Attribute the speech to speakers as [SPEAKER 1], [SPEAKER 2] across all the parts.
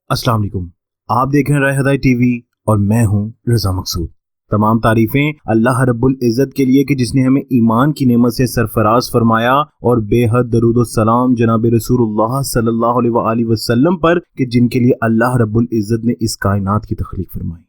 [SPEAKER 1] अस्सलाम वालेकुम। आप देख रहे हैं राय हदायत टीवी और मैं हूं रजा मकसूद। तमाम तारीफें अल्लाह रब्बुल इज़्ज़त के लिए कि जिसने हमें ईमान की नेमत से सरफराज फरमाया और बेहद दरूद व सलाम जनाब रसूलुल्लाह सल्लल्लाहु अलैहि वसल्लम पर कि जिनके लिए अल्लाह रब्बुल इज़्ज़त ने इस कायनात की तख्लीक फरमाई।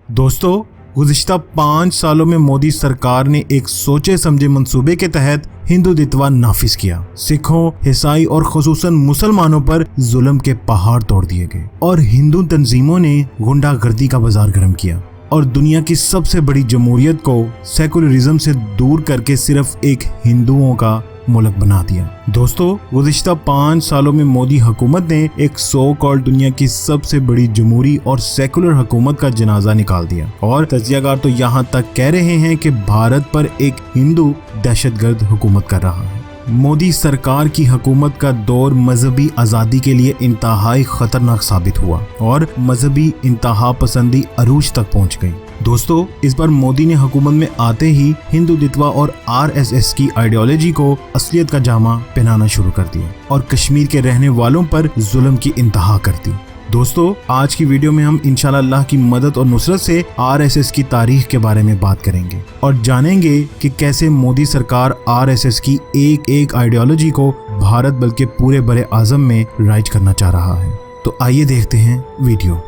[SPEAKER 1] दोस्तों, गुज़िश्ता 5 सालों में मोदी सरकार ने एक सोचे समझे मंसूबे के तहत हिंदुत्व नाफिज किया। सिखों, ईसाई और खुसूसन मुसलमानों पर जुल्म के पहाड़ तोड़ दिए गए और हिंदू तंजीमों ने गुंडागर्दी का बाजार गर्म किया और दुनिया की सबसे बड़ी जमहूरियत को सेकुलरिज्म से दूर करके सिर्फ एक हिंदुओं का मुल्क बना दिया। दोस्तों, गुज़िश्ता 5 सालों में मोदी हुकूमत ने एक सो कॉल्ड दुनिया की सबसे बड़ी जमहूरी और सेकुलर हुकूमत का जनाजा निकाल दिया और तज्जियाकार तो यहाँ तक कह रहे हैं कि भारत पर एक हिंदू दहशतगर्द हुकूमत कर रहा है। मोदी सरकार की हुकूमत का दौर मजहबी आज़ादी के लिए इंतहाई खतरनाक साबित हुआ और मजहबी इंतहा पसंदी अरूज तक पहुँच गई। दोस्तों, इस बार मोदी ने हुकूमत में आते ही हिंदुत्व और RSS की आइडियोलॉजी को असलियत का जामा पहनाना शुरू कर दिया और कश्मीर के रहने वालों पर जुल्म की इंतहा कर दी। दोस्तों, आज की वीडियो में हम इंशाल्लाह अल्लाह की मदद और नुसरत से RSS की तारीख के बारे में बात करेंगे और जानेंगे कि कैसे मोदी सरकार RSS की एक आइडियोलॉजी को भारत बल्कि पूरे बड़े आज़म में राइज करना चाह रहा है। तो आइए देखते हैं वीडियो।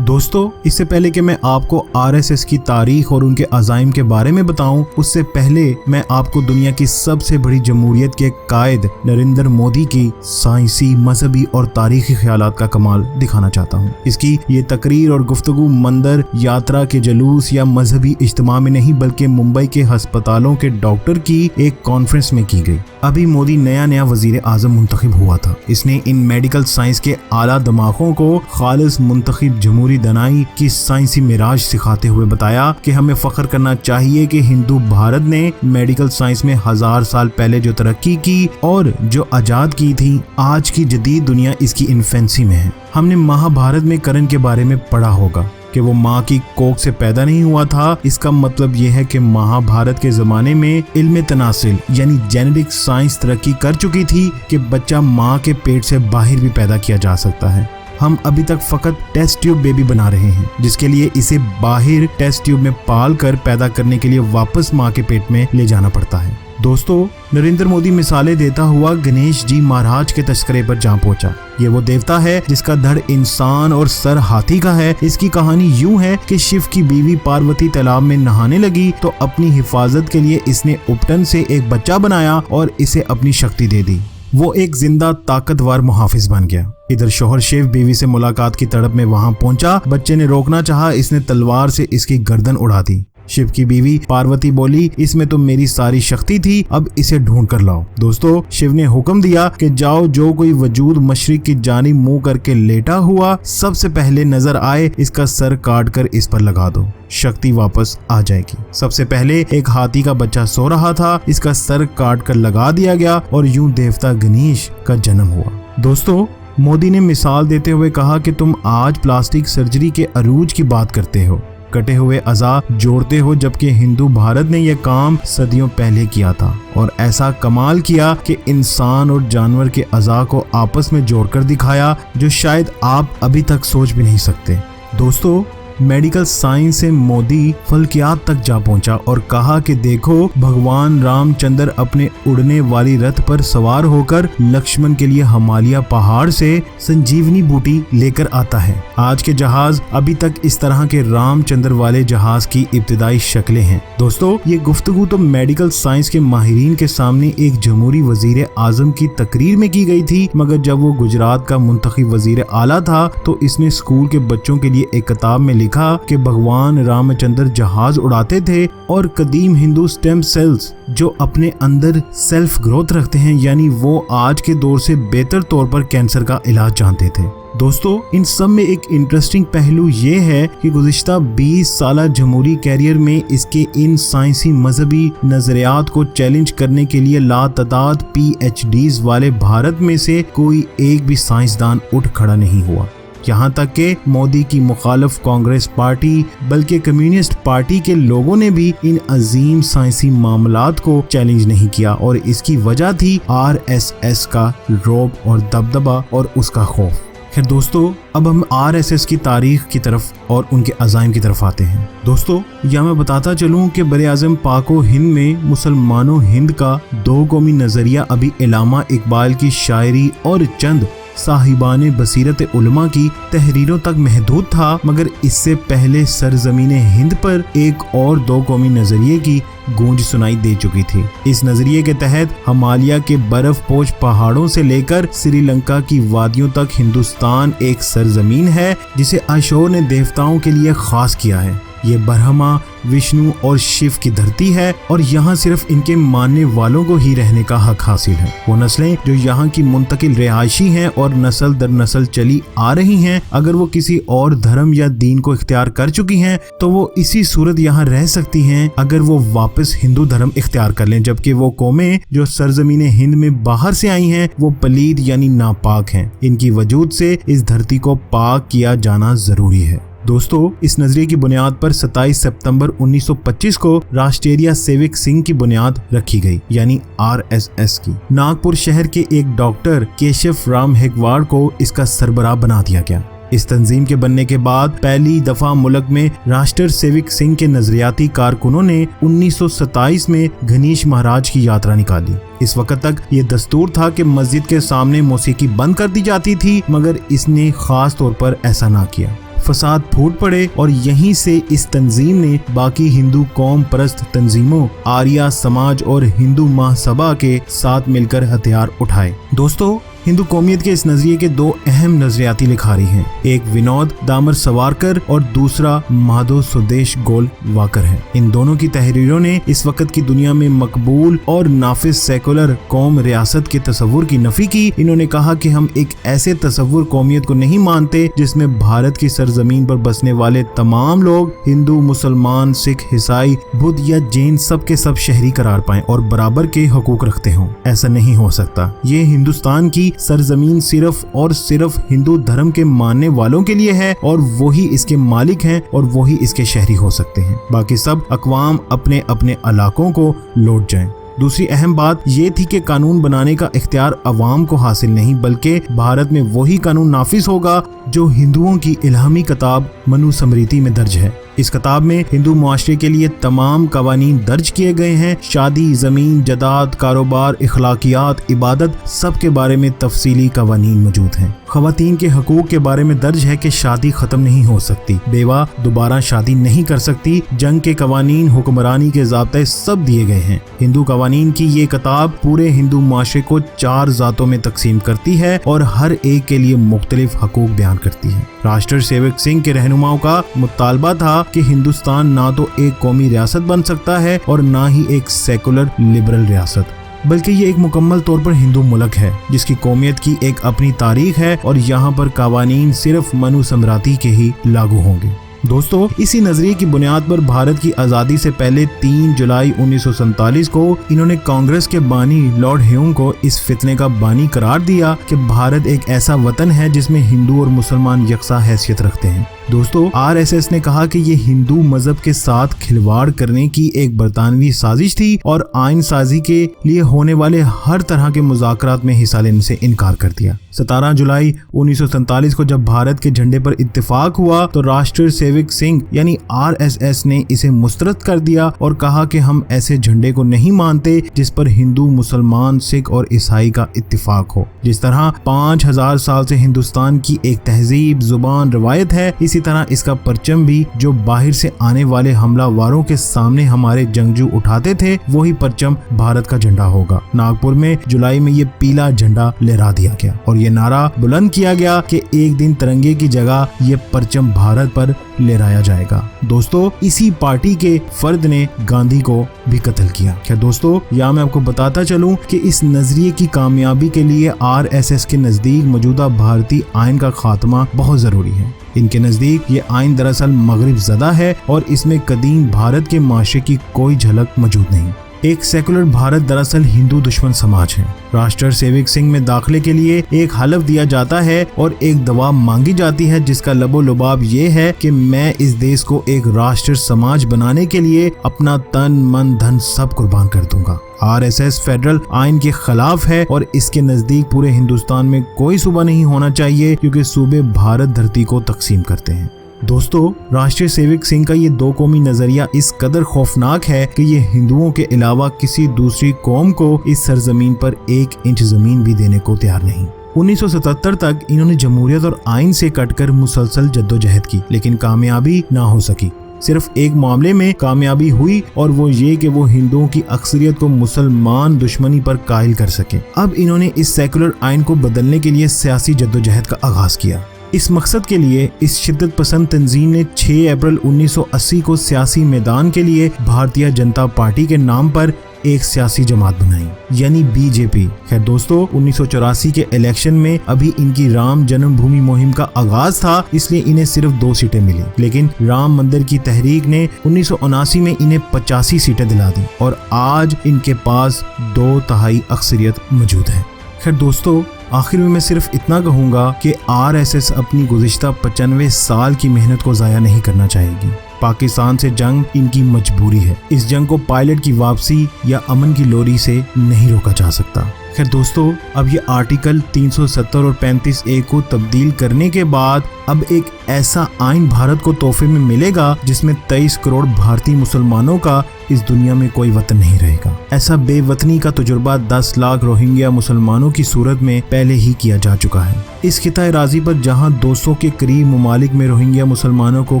[SPEAKER 1] दोस्तों, इससे पहले कि मैं आपको RSS की तारीख और उनके अज़ाइम के बारे में बताऊं, उससे पहले मैं आपको दुनिया की सबसे बड़ी जमहूरियत के कायद नरेंद्र मोदी की साइंसी, मजहबी और तारीखी ख्यालात का कमाल दिखाना चाहता हूं। इसकी ये तकरीर और गुफ्तगू मंदिर, यात्रा के जुलूस या मजहबी इज्तिमा में नहीं बल्कि मुंबई के हस्पतालों के डॉक्टर की एक कॉन्फ्रेंस में की गई। अभी मोदी नया वजीर आजम मुंतखब हुआ था। इसने इन मेडिकल साइंस के आला दिमागों को खालिस मुंतखब जमहूरी दनाई की साइंसी मिराज सिखाते हुए बताया कि हमें फख्र करना चाहिए कि हिंदू भारत ने मेडिकल साइंस में 1000 साल पहले जो तरक्की की और जो आजाद की थी, आज की जदीद दुनिया इसकी इन्फेंसी में है। हमने महाभारत में कर्ण के बारे में पढ़ा होगा कि वो माँ की कोख से पैदा नहीं हुआ था। इसका मतलब यह है कि महाभारत के जमाने में इल्म तनासिल यानी जेनेटिक साइंस तरक्की कर चुकी थी कि बच्चा माँ के पेट से बाहर भी पैदा किया जा सकता है। हम अभी तक फकत टेस्ट ट्यूब बेबी बना रहे हैं, जिसके लिए इसे बाहर टेस्ट ट्यूब में पाल कर पैदा करने के लिए वापस माँ के पेट में ले जाना पड़ता है। दोस्तों, नरेंद्र मोदी मिसालें देता हुआ गणेश जी महाराज के तस्करे पर जा पहुंचा। ये वो देवता है जिसका धड़ इंसान और सर हाथी का है। इसकी कहानी यूं है कि शिव की बीवी पार्वती तालाब में नहाने लगी तो अपनी हिफाजत के लिए इसने उपटन से एक बच्चा बनाया और इसे अपनी शक्ति दे दी। वो एक जिंदा ताकतवर मुहाफिज बन गया। इधर शोहर शिव बीवी से मुलाकात की तड़प में वहां पहुंचा। बच्चे ने रोकना चाहा, इसने तलवार से इसकी गर्दन उड़ा दी। शिव की बीवी पार्वती बोली, इसमें तो मेरी सारी शक्ति थी, अब इसे ढूंढ कर लाओ। दोस्तों, शिव ने हुक्म दिया कि जाओ, जो कोई वजूद मशरिक की जानिब मुंह करके लेटा हुआ सबसे पहले नजर आए, इसका सर काट कर इस पर लगा दो, शक्ति वापस आ जाएगी। सबसे पहले एक हाथी का बच्चा सो रहा था, इसका सर काट कर लगा दिया गया और यूं देवता गणेश का जन्म हुआ। दोस्तों, मोदी ने मिसाल देते हुए कहा कि तुम आज प्लास्टिक सर्जरी के अरूज की बात करते हो, कटे हुए अज़ा जोड़ते हो, जबकि हिंदू भारत ने यह काम सदियों पहले किया था और ऐसा कमाल किया कि इंसान और जानवर के अज़ा को आपस में जोड़कर दिखाया जो शायद आप अभी तक सोच भी नहीं सकते। दोस्तों, मेडिकल साइंस से मोदी फल्कियात तक जा पहुंचा और कहा कि देखो, भगवान रामचंद्र अपने उड़ने वाली रथ पर सवार होकर लक्ष्मण के लिए हिमालय पहाड़ से संजीवनी बूटी लेकर आता है। आज के जहाज अभी तक इस तरह के रामचंद्र वाले जहाज की इब्तिदाई शक्लें हैं। दोस्तों, ये गुफ्तगू तो मेडिकल साइंस के माहिरीन के सामने एक जमहूरी वजीर आजम की तकरीर में की गई थी, मगर जब वो गुजरात का मुंतखब वजीर आला था तो इसने स्कूल के बच्चों के लिए एक किताब में लिखा कि भगवान रामचंद्र जहाज उड़ाते थे और कदीम हिंदू स्टेम सेल्स जो अपने अंदर सेल्फ ग्रोथ रखते हैं, यानी वो आज के दौर से बेहतर तौर पर कैंसर का इलाज जानते थे। दोस्तों, इन सब में एक इंटरेस्टिंग पहलू ये है कि गुज़िश्ता 20 साल जमहूरी कैरियर में इसके इन साइंसी मजहबी नजरियात को चैलेंज करने के लिए लातादाद PhDs वाले भारत में से कोई एक भी साइंसदान उठ खड़ा नहीं हुआ। यहाँ तक कि मोदी की मुखालिफ कांग्रेस पार्टी बल्कि कम्युनिस्ट पार्टी के लोगों ने भी इन अजीम साइंसी मामलात को चैलेंज नहीं किया और इसकी वजह थी आरएसएस का रौब और दबदबा और उसका खौफ। खैर दोस्तों, अब हम आरएसएस की तारीख की तरफ और उनके अज़ाइम की तरफ आते हैं। दोस्तों, यहाँ मैं बताता चलूँ कि बरे-आज़म पाको हिंद में मुसलमानों हिंद का दो कौमी नज़रिया अभी इल्लामा इकबाल की शायरी और चंद साहिबाने बसीरत उलमा की तहरीरों तक महदूद था, मगर इससे पहले सरजमीने हिंद पर एक और दो कौमी नजरिए की गूंज सुनाई दे चुकी थी। इस नजरिए के तहत हिमालय के बर्फ पोश पहाड़ों से लेकर श्रीलंका की वादियों तक हिंदुस्तान एक सरजमीन है जिसे अशोर ने देवताओं के लिए खास किया है। ये ब्रह्मा, विष्णु और शिव की धरती है और यहाँ सिर्फ इनके मानने वालों को ही रहने का हक हासिल है। वो नस्लें जो यहाँ की मुंतकिल रिहायशी हैं और नस्ल दर नस्ल चली आ रही हैं, अगर वो किसी और धर्म या दीन को इख्तियार कर चुकी हैं तो वो इसी सूरत यहाँ रह सकती हैं अगर वो वापस हिंदू धर्म इख्तियार कर लें, जबकि वो कौमें जो सरजमीने हिंद में बाहर से आई हैं वो पलीद यानी नापाक हैं। इनकी वजूद से इस धरती को पाक किया जाना जरूरी है। दोस्तों, इस नजरिए की बुनियाद पर 27 सितंबर 1925 को राष्ट्रीय सेवक संघ की बुनियाद रखी गई, यानी आरएसएस की। नागपुर शहर के एक डॉक्टर केशव राम हेगवाड़ को इसका सरबराह बना दिया गया। इस तंजीम के बनने के बाद पहली दफा मुल्क में राष्ट्रीय सेवक संघ के नजरियाती कारकुनों ने 1927 में गणेश महाराज की यात्रा निकाली। इस वक्त तक ये दस्तूर था कि मस्जिद के सामने मौसीकी बंद कर दी जाती थी, मगर इसने खास तौर पर ऐसा ना किया। फसाद फूट पड़े और यहीं से इस तंजीम ने बाकी हिंदू कौम परस्त तंजीमों, आर्या समाज और हिंदू महासभा के साथ मिलकर हथियार उठाए। दोस्तों, हिंदू कौमियत के इस नजरिए के दो अहम नजरियाती लिखारी हैं, एक विनोद दामर सवारकर और दूसरा माधव सुदेश गोलवाकर है। इन दोनों की तहरीरों ने इस वक्त की दुनिया में मकबूल और नाफिज सेकुलर कौम रियासत के तस्वुर की नफी की। इन्होंने कहा कि हम एक ऐसे तस्वुर कौमियत को नहीं मानते जिसमें भारत की सरजमीन पर बसने वाले तमाम लोग हिंदू, मुसलमान, सिख, ईसाई, बुद्ध या जैन सब के सब शहरी करार पाएं और बराबर के हकूक रखते हों। ऐसा नहीं हो सकता। ये हिंदुस्तान की सरजमीन सिर्फ और सिर्फ हिंदू धर्म के मानने वालों के लिए है और वही इसके मालिक हैं और वही इसके शहरी हो सकते हैं। बाकी सब अक़वाम अपने अपने इलाकों को लौट जाएं। दूसरी अहम बात ये थी कि कानून बनाने का इख्तियार अवाम को हासिल नहीं, बल्कि भारत में वही कानून नाफिज होगा जो हिंदुओं की इल्हामी किताब मनुस्मृति में दर्ज है। इस किताब में हिंदू मुआशरे के लिए तमाम कवानीन दर्ज किए गए हैं। शादी, जमीन, जदाद, कारोबार, इखलाकियात, इबादत, सब के बारे में तफसीली कवानीन मौजूद हैं। खवातीन के हकूक के बारे में दर्ज है कि शादी खत्म नहीं हो सकती, बेवा दोबारा शादी नहीं कर सकती, जंग के कवानीन, हुक्मरानी के ज़ाब्ते सब दिए गए हैं। हिंदू कवानीन की ये किताब पूरे हिंदू मुआशरे को 4 ज़ातों में तकसीम करती है और हर एक के लिए मुख्तलिफ हकूक बयान करती है। राष्ट्रीय सेवक संघ के रहनुमाओं का मुतालबा था कि हिंदुस्तान ना तो एक कौमी रियासत बन सकता है और ना ही एक सेकुलर लिबरल रियासत, बल्कि ये एक मुकम्मल तौर पर हिंदू मुल्क है जिसकी कौमियत की एक अपनी तारीख है और यहाँ पर कवानीन सिर्फ मनुस्मृति के ही लागू होंगे। दोस्तों, इसी नजरिए की बुनियाद पर भारत की आज़ादी से पहले 3 जुलाई 1947 को इन्होंने कांग्रेस के बानी लॉर्ड ह्यूम को इस फितने का बानी करार दिया कि भारत एक ऐसा वतन है जिसमें हिंदू और मुसलमान यकसा हैसियत रखते हैं। दोस्तों, आरएसएस ने कहा कि ये हिंदू मजहब के साथ खिलवाड़ करने की एक बरतानवी साजिश थी और आइन साजी के लिए होने वाले हर तरह के मुज़ाकरात में हिस्सा लेने से इनकार कर दिया। 17 जुलाई 1947 को जब भारत के झंडे पर इत्तेफाक हुआ तो राष्ट्रीय सेवक संघ यानी आरएसएस ने इसे मुस्तरद कर दिया और कहा कि हम ऐसे झंडे को नहीं मानते जिस पर हिंदू, मुसलमान, सिख और ईसाई का इत्तेफाक हो। जिस तरह 5000 साल से हिंदुस्तान की एक तहजीब, जुबान, रवायत है, इसी तरह इसका परचम भी जो बाहर से आने वाले हमलावारों के सामने हमारे जंगजू उठाते थे वही परचम भारत का झंडा होगा। नागपुर में जुलाई में ये पीला झंडा लहरा दिया गया और ये नारा बुलंद किया गया कि एक दिन तिरंगे की जगह ये परचम भारत पर लहराया जाएगा। दोस्तों, इसी पार्टी के फर्द ने गांधी को भी कत्ल किया। क्या दोस्तों, यहाँ मैं आपको बताता चलूं कि इस नजरिए की कामयाबी के लिए आरएसएस के नजदीक मौजूदा भारतीय आइन का खात्मा बहुत जरूरी है। इनके नजदीक ये आइन दरअसल मगरिब ज़दा है और इसमें कदीम भारत के माशरे की कोई झलक मौजूद नहीं। एक सेकुलर भारत दरअसल हिंदू दुश्मन समाज है। राष्ट्र सेवक सिंह में दाखिले के लिए एक हलफ दिया जाता है और एक दवा मांगी जाती है जिसका लबो लुबाब ये है कि मैं इस देश को एक राष्ट्र समाज बनाने के लिए अपना तन मन धन सब कुर्बान कर दूंगा। आरएसएस फेडरल आइन के खिलाफ है और इसके नजदीक पूरे हिंदुस्तान में कोई सूबा नहीं होना चाहिए क्योंकि सूबे भारत धरती को तकसीम करते हैं। दोस्तों, राष्ट्रीय सेवक सिंह का ये दो कौमी नजरिया इस कदर खौफनाक है कि ये हिंदुओं के अलावा किसी दूसरी कौम को इस सरजमीन पर 1 इंच जमीन भी देने को तैयार नहीं। 1977 तक इन्होंने जमहूरियत और आइन से कटकर मुसलसल जद्दोजहद की, लेकिन कामयाबी ना हो सकी। सिर्फ एक मामले में कामयाबी हुई और वो ये कि वो हिंदुओं की अक्सरियत को मुसलमान दुश्मनी पर कायल कर सके। अब इन्होंने इस सेकुलर आइन को बदलने के लिए सियासी जद्दोजहद का आगाज किया। इस मकसद के लिए इस शिद्दत पसंद तंजीम ने 6 अप्रैल 1980 को सियासी मैदान के लिए भारतीय जनता पार्टी के नाम पर एक सियासी जमात बनाई, यानी बीजेपी। खैर दोस्तों, 1984 के इलेक्शन में अभी इनकी राम जन्मभूमि मुहिम का आगाज था, इसलिए इन्हें सिर्फ 2 सीटें मिली। लेकिन राम मंदिर की तहरीक ने 1979 में इन्हें 85 सीटें दिला दी और आज इनके पास 2/3 अक्सरियत मौजूद है। खैर दोस्तों, आखिर में मैं सिर्फ इतना कहूँगा कि आरएसएस अपनी गुज़िश्ता 95 साल की मेहनत को ज़ाया नहीं करना चाहेगी। पाकिस्तान से जंग इनकी मजबूरी है। इस जंग को पायलट की वापसी या अमन की लोरी से नहीं रोका जा सकता। खैर दोस्तों, अब ये आर्टिकल 370 और 35A को तब्दील करने के बाद अब एक ऐसा आइन भारत को तोहफे में मिलेगा जिसमें 23 करोड़ भारतीय मुसलमानों का इस दुनिया में कोई वतन नहीं रहेगा। ऐसा बेवतनी का तजुर्बा 10 लाख रोहिंग्या मुसलमानों की सूरत में पहले ही किया जा चुका है। इस खिताए राजी पर जहां 200 के करीब ममालिक में रोहिंग्या मुसलमानों को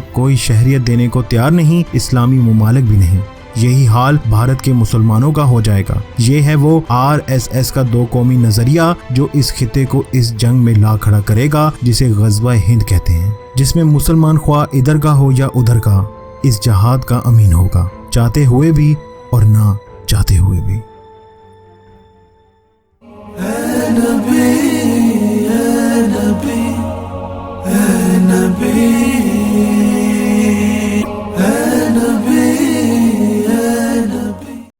[SPEAKER 1] कोई शहरियत देने को तैयार नहीं, इस्लामी ममालिक भी नहीं। यही हाल भारत के मुसलमानों का हो जाएगा। ये है वो आरएसएस का 2 कौमी नजरिया जो इस खिते को इस जंग में ला खड़ा करेगा जिसे ग़ज़वा हिंद कहते हैं, जिसमें मुसलमान ख्वाह इधर का हो या उधर का इस जहाद का अमीन होगा, चाहते हुए भी और ना चाहते हुए भी। नबी